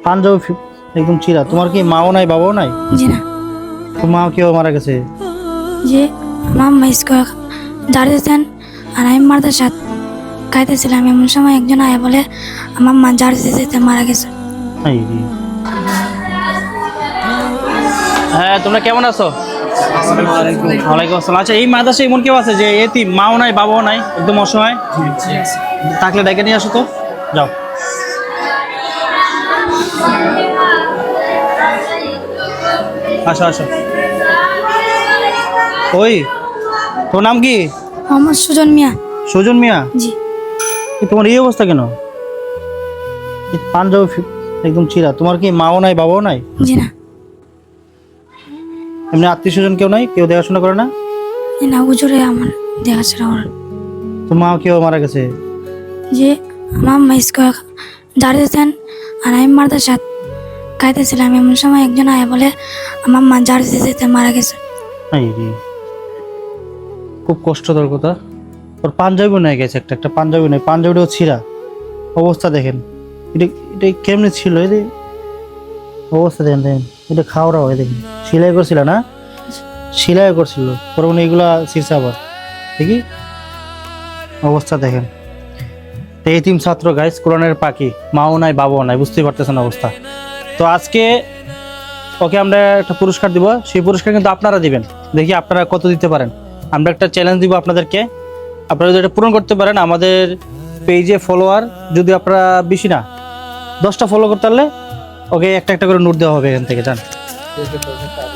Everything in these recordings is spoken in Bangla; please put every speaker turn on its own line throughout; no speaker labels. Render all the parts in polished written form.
পাঞ্জাবি একদম চিরা। তোমার কি মাও নাই বাবাও নাই?
জি না।
তো মা কেউ মারা গেছে?
যে আমার আম্মা স্কুল দাঁড়িয়েছেন আর আমি মারতে সাথ খাইতেছিলাম, এমন সময় একজন আয়া বলে আমার মা জার্সি যেতে মারা গেছে।
এই রে। হ্যাঁ, তোমরা কেমন আছো? ওয়ালাইকুম আসসালাম। আচ্ছা, এই মাদ্রাসায় এমন কেউ আছে যে এতিম, মাও নাই বাবাও নাই, একদম অসহায়? থাকলে ডেকে নিয়ে আসো তো, যাও। আসো আসো। ওই, তোর নাম কি?
আমার সুজন মিয়া।
সুজন মিয়া?
জি।
তোমার এই অবস্থা কেন? পাঞ্জাবি একদম চিরা। তোমার কি মাও নাই বাবাও নাই?
জি না।
এমনি আত্মীয় স্বজন কেউ নাই? কেউ দেখাশোনা করে না?
না, হুজুরে আমার দেখাশোনা করে।
তো মা কেউ মারা গেছে?
যে আমার আম্মা স্কুল দাঁড়িয়েছেন আর আমি মারতে সাথ খাইতেছিলাম, এমন সময় একজন আয়া বলে আমার মা জার্সি যেতে মারা গেছে।
এই রে, খুব কষ্টকর কথা। ওর পাঞ্জাবিও নিয়ে গেছে, একটা পাঞ্জাবি নেই, পাঞ্জাবিটাও ছিঁড়া অবস্থা। দেখেন এটা এটা কেমনে ছিল, এই অবস্থা দেখেন। দেখেন এটা খাওয়া হয়, দেখেন সেলাই করছিল না? সেলাই করছিল, পরে মানে এগুলা ছিঁড়ছে আবার। দেখি অবস্থা দেখেন। তো এতিম ছাত্র গাইস, কোরআনের পাখি, মাও নাই বাবাও নাই, বুঝতেই পারতেছেন অবস্থা। তো আজকে ওকে আমরা একটা পুরস্কার দিব, সেই পুরস্কার কিন্তু আপনারা দিবেন। দেখি আপনারা কত দিতে পারেন। আমরা একটা চ্যালেঞ্জ দিব আপনাদেরকে, আপনারা যদি এটা পূরণ করতে পারেন, আমাদের পেজে ফলোয়ার যদি আপনারা বেশি না 10টা ফলো করতে পারলে ওকে একটা করে নোট দেওয়া হবে এখান থেকে, জান।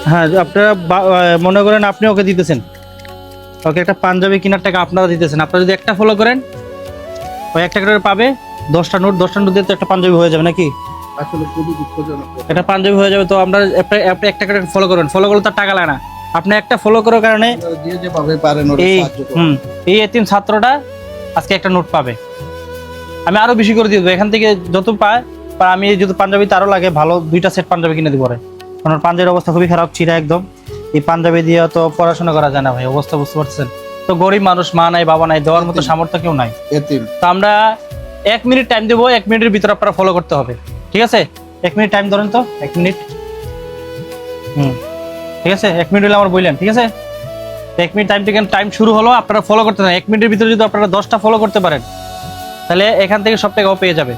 হ্যাঁ, আপনারা মনে করেন আপনি ওকে দিতেছেন, ওকে একটা পাঞ্জাবি কেনার টাকা আপনারা দিতেছেন। আপনারা যদি একটা ফলো করেন, ওই একটা করে পাবে 10টা নোট। 10টা নোট দিয়ে তো একটা পাঞ্জাবি হয়ে যাবে নাকি?
আসলে খুবই দুঃখজনক।
একটা পাঞ্জাবি হয়ে যাবে। তো আমরা আপনি একটা করে ফলো করবেন, ফলো করলে তার টাকা লাগে না। আপনি একটা ফলো করার কারণে
যে যেভাবে পারেন ওরা
এই
সাহায্য করুন।
এই এতিম ছাত্রটা আজকে একটা নোট পাবে। আমি আরো বেশি করে দিব, এখান থেকে যত পায়। আমি যদি পাঞ্জাবি আরো লাগে ভালো 2টা সেট পাঞ্জাবি কিনে দিব। কারণ পাঞ্জাবির অবস্থা খুবই খারাপ, চিরা একদম। এই পাঞ্জাবি দিয়ে তো পড়াশোনা করা যায় না ভাই, অবস্থা বুঝতে পারছেন তো। গরিব মানুষ, মা নাই বাবা নাই, দেওয়ার মতো সামর্থ্য কেউ নাই।
এতিম।
তো আমরা 1 মিনিট টাইম দেবো, 1 মিনিটের ভিতরে আপনারা ফলো করতে হবে, ঠিক আছে? 1 মিনিট টাইম ধরেন তো, 1 মিনিট। ঠিক আছে, 1 মিনিট হলে আমার বললেন, ঠিক আছে? 1 মিনিট টাইম থেকে টাইম শুরু হলো, আপনারা ফলো করতে থাকেন। 1 মিনিটের ভিতরে যদি আপনারা 10টা ফলো করতে পারেন, তাহলে এখান থেকে সব টাকাও পেয়ে যাবে।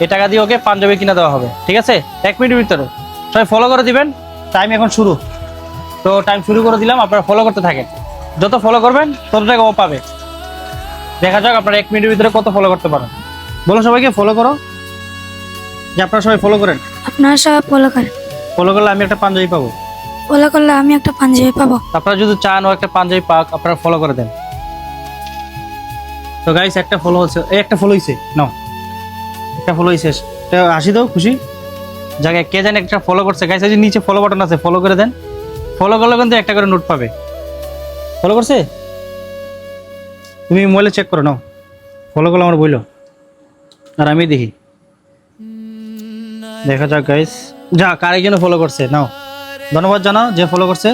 এই টাকা দিয়ে ওকে পাঞ্জাবি কিনে দেওয়া হবে, ঠিক আছে? 1 মিনিটের ভিতরে সবাই ফলো করে দিবেন। টাইম এখন শুরু, তো টাইম শুরু করে দিলাম, আপনারা ফলো করতে থাকেন। যত ফলো করবেন তত টাকা ও পাবে। দেখা যাক আপনারা 1 মিনিটের ভিতরে কত ফলো করতে পারেন। বলো সবাইকে ফলো করো, যে আপনারা সবাই ফলো করেন।
আপনারা সবাই ফলো করেন।
ফলো করলে আমি একটা পাঞ্জাবি পাবো।
ফলো করলে আমি একটা পাঞ্জাবি পাবো।
আপনারা যদি চান ও একটা পাঞ্জাবি পাক, আপনারা ফলো করে দেন। তো গাইস, একটা ফলো হচ্ছে, একটা ফলো হইছে নাও, একটা ফলো হইছে। এটা হাসি দাও, খুশি জায়গায়। কে জানে একটা ফলো করছে গাইস, এই যে নিচে ফলো বাটন আছে, ফলো করে দেন। ফলো করলে কিন্তু একটা করে নোট পাবে। ফলো করছে? তুমি মোবাইলে চেক করো, নাও ফলো করলে আমার বইলো, আর আমি দেখি। দেখা যাক গাইস, যা কার জন্য ফলো করছে, নাও ধন্যবাদ জানাও যে ফলো করছে।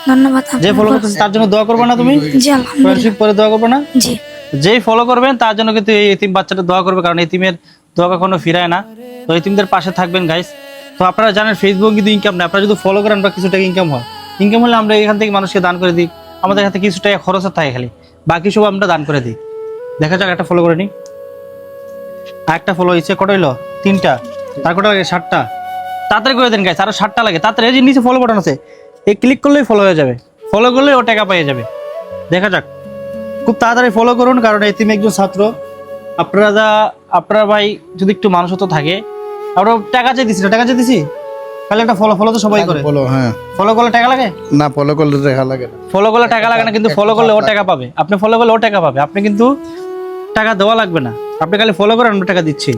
ধন্যবাদ।
যে ফলো করতেছে তার জন্য দোয়া করবে না তুমি?
জি আলহামদুলিল্লাহ।
পরে দোয়া করবে না?
জি।
যেই ফলো করবেন তার জন্য কিন্তু এই এতিম বাচ্চাটা দোয়া করবে, কারণ এতিমের দোয়া কখনো ফিরায় না। তো এতিমদের পাশে থাকবেন গাইস। তো আপনারা জানেন ফেসবুক কিন্তু ইনকাম নেই, আপনারা যদি ফলো করেন বা কিছু টাকা ইনকাম হয়। ইনকাম হলে আমরা এখান থেকে মানুষকে দান করে দিই, আমাদের এখান থেকে কিছু টাকা খরচ থাকে খালি, বাকি সব আমরা দান করে দিই। দেখা যাক, একটা ফলো করে নিই। আর একটা ফলো হয়েছে, কটা হইলো? 3টা। তার কটা লাগে? 7টা। তাড়াতাড়ি করে দেন গাইস, আরো 7টা লাগে তাড়াতাড়ি। এই যে নিচে ফলো বাটন আছে, এই ক্লিক করলেই ফলো হয়ে যাবে। ফলো করলে ও টাকা পেয়ে যাবে। দেখা যাক, খুব তাড়াতাড়ি ফলো করুন, কারণ এতিম একজন ছাত্র। আপনারা ভাই যদি একটু মানুষত্ব থাকে, আমরা টাকা চাইতেছি না, টাকা চাইতেছি খালি একটা ফলো। ফলো তো সবাই করে।
ফলো, হ্যাঁ।
ফলো করলে টাকা লাগে
না, ফলো করলে দেখা লাগে না।
ফলো করলে টাকা লাগে না, কিন্তু ফলো করলে ও টাকা পাবে। আপনি ফলো করলে ও টাকা পাবে, আপনি কিন্তু টাকা দেওয়া লাগবে না। আপনি খালি ফলো করেন, আমরা টাকা দিচ্ছি।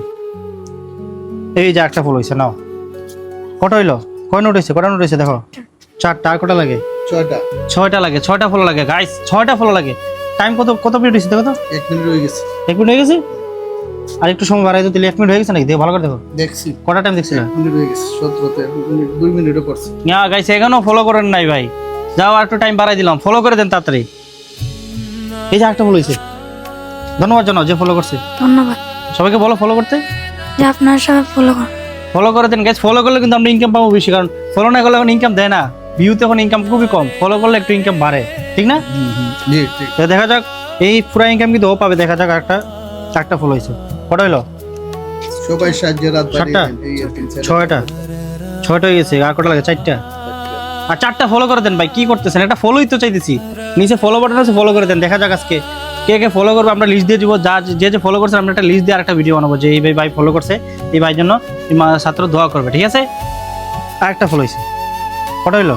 এই যে একটা ফলো হয়েছে, নাও। কটা হইলো? কয় নোট হয়েছে? কটা নোট হয়েছে দেখো? 4টা। আর কটা লাগে?
6টা।
6টা লাগে। 6টা ফলো লাগে গাইস, 6টা ফলো লাগে। টাইম কত মিনিট হয়েছে দেখো তো?
1 মিনিট হয়ে গেছে।
1 মিনিট হয়ে গেছে। আর একটু সময় বাড়াই দিলে 1 মিনিট হয়ে গেছে নাকি? দেখো ভালো করে দেখো।
দেখছি
কটা টাইম দেখছিল?
1 মিনিট হয়ে গেছে। 17তে 2 মিনিটও করছে।
না গাইস, এখনো ফলো করেন নাই ভাই। যাও, আর একটু টাইম বাড়াই দিলাম, ফলো করে দেন তাড়াতাড়ি। এই যে একটা ফলো হয়েছে, ধন্যবাদ জানাও যে ফলো করছে।
ধন্যবাদ।
সবাইকে বলো ফলো করতে।
যে আপনারা সবাই ফলো করেন।
ফলো করে দেন গাইস, ফলো করলে কিন্তু আমরা ইনকাম পাবো বেশি, কারণ ফলো না করলে এখন ইনকাম দেয় না, ভিউতে এখন ইনকাম খুবই কম, ফলো করলে একটু ইনকাম বাড়ে, ঠিক না?
জি ঠিক।
তো দেখা যাক এই পুরা ইনকাম কিন্তু ও পাবে, দেখা যাক একটা ফলো হয়েছে, কটা হইলো?
সবাই সাহায্যের হাত
সাতটা?
বাড়িয়ে দেন, এই এতিম ছেলে।
ছয়টা হয়ে গেছে, আর কটা লাগে? চারটা। আর চারটা ফলো করে দেন ভাই, কি করতেছেন? একটা ফলোই তো চাইতেছি, নিচে ফলো বাটন আছে, ফলো করে দেন। দেখা যাক আজকে কে কে ফলো করবে, আমরা লিস্ট দিয়ে দিব, যে ফলো করছে আমরা একটা লিস্ট দিয়ে আরেকটা ভিডিও বানাবো যে এই ভাই ফলো করছে, এই ভাইয়ের জন্য ছাত্র দোয়া করবে, ঠিক আছে? আরেকটা ফলো হয়েছে, কটা হইলো?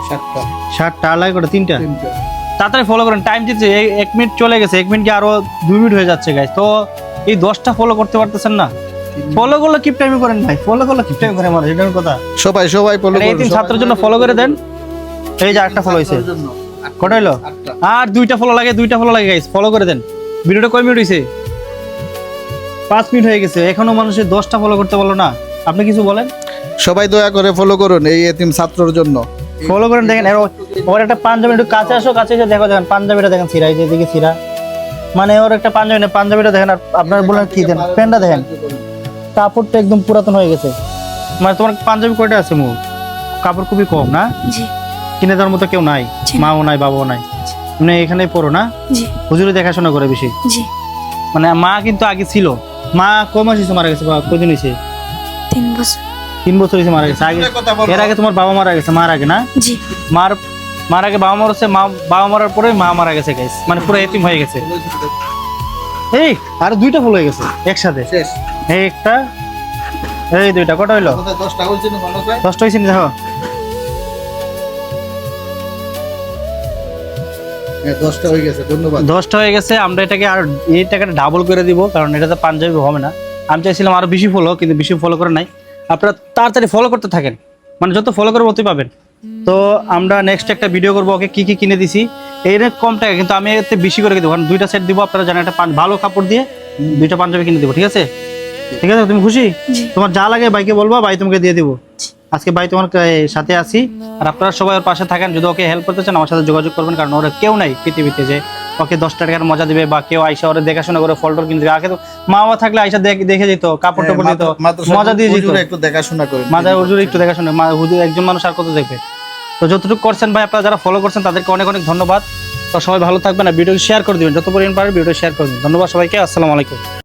7টা।
7টা, আর লাগে কটা? 3টা।
3টা।
তাড়াতাড়ি ফলো করেন, টাইম দিচ্ছে, 1 মিনিট চলে গেছে, 1 মিনিট কি আরো 2 মিনিট হয়ে যাচ্ছে গাইস। তো এই 10টা ফলো করতে পারতেছেন না? ফলো করলে কিপ টাইমে করেন ভাই, ফলো করলে কিপ টাইম করেন, আমার এটার কথা।
সবাই ফলো
এই
করুন।
তিন ছাত্রের জন্য ফলো করে দেন। এই যে আরেকটা ফলো হয়েছে, কটা হইলো?
8টা।
আর 2টা ফলো লাগে গাইস, ফলো করে দেন। ভিডিওটা কয় মিনিট হয়েছে? 5 মিনিট হয়ে গেছে, এখনো মানুষের 10টা ফলো করতে পারলো না। আপনি কিছু বলেন।
সবাই দয়া করে ফলো করুন এই এতিম ছাত্রর জন্য।
ফলো করেন, দেখেন ওর একটা পাঞ্জাবি, একটু কাছে আসো, কাছে এসে দেখো, দেখেন পাঞ্জাবিটা দেখেন ছিঁড়া, এই যে এদিকে ছিঁড়া, মানে ওর একটা পাঞ্জাবি না, পাঞ্জাবিটা দেখেন। আর আপনার বলেন কি দেন, প্যান্টটা দেখেন, কাপড়টা একদম পুরাতন হয়ে গেছে। মানে তোমার পাঞ্জাবি কয়টা আছে মু? কাপড় খুবই কম না?
জি
কিনে দেওয়ার মতো কেউ নাই,
জি।
মাও নাই, বাবাও নাই, মানে এখানেই পড়ো না?
জি
হুজুরে দেখাশোনা করে বেশি।
জি।
মানে মা কিন্তু আগে ছিল, মা কয় মাস হয়েছে মারা গেছে, বা কদিন হয়েছে?
3 বছর।
3 বছর হয়েছে মারা গেছে। আগে এর আগে তোমার বাবা মারা গেছে, মার আগে না?
জি
মার আগে বাবা মারা গেছে, বাবা মারার পরে মা মারা গেছে গাইস, মানে পুরো এতিম হয়ে গেছে। এই আর 2টা ফুল হয়ে গেছে একসাথে,
শেষ।
এই একটা, এই 2টা, কটা হইলো?
10টা হয়েছে না ভালো করে?
10টা হয়েছে, দেখো।
হ্যাঁ 10টা হয়ে গেছে, ধন্যবাদ।
10টা হয়ে গেছে। আমরা এটাকে আর এই টাকাটা ডাবল করে দিব, কারণ এটাতে পাঞ্জাবি হবে না। আমি চাইছিলাম আরো বেশি ফলো, কিন্তু বেশি ফলো করে নাই। আপনারা তাড়াতাড়ি ফলো করতে থাকেন, মানে যত ফলো করবো ততই পাবেন। তো আমরা নেক্সট একটা ভিডিও করবো ওকে কি কি কিনে দিছি, এর কম টাকা, কিন্তু আমি এতে বেশি করে দেবো, কারণ 2টা সেট দিব। আপনারা জানেন একটা ভালো কাপড় দিয়ে 2টা পাঞ্জাবি কিনে দেবো, ঠিক আছে? ঠিক আছে, তুমি খুশি?
জি।
তোমার যা লাগে বাইকে বলবা, বাই তোমাকে দিয়ে দিব। আজকে ভাই তোমার সাথে আছি, আর আপনারা সবাই ওর পাশে থাকেন। যদি ওকে হেল্প করতে চান আমার সাথে যোগাযোগ করবেন, কারণ ওরা কেউ নাই পৃথিবীতে যে ওকে 10 টাকার মজা দিবে, বা কেউ আইসা ওরা দেখাশোনা করে ফলটর কিনতে দেবে। আগে তো মা বাবা থাকলে আইসা দেখে যেত, কাপড় টাপড় দিত, মজা দিয়ে যেত।
একটু দেখাশোনা করেন।
মাঝে হুজুর একটু দেখাশোনা, হুজুর একজন মানুষ আর কত দেখবে। তো যতটুকু করছেন ভাই, আপনারা যারা ফলো করছেন তাদেরকে অনেক অনেক ধন্যবাদ। তো সবাই ভালো থাকবেন, আর ভিডিও শেয়ার করে দিবেন, যত পরিমাণ পারেন ভিডিও শেয়ার করে দিন। ধন্যবাদ সবাইকে, আসসালামু আলাইকুম।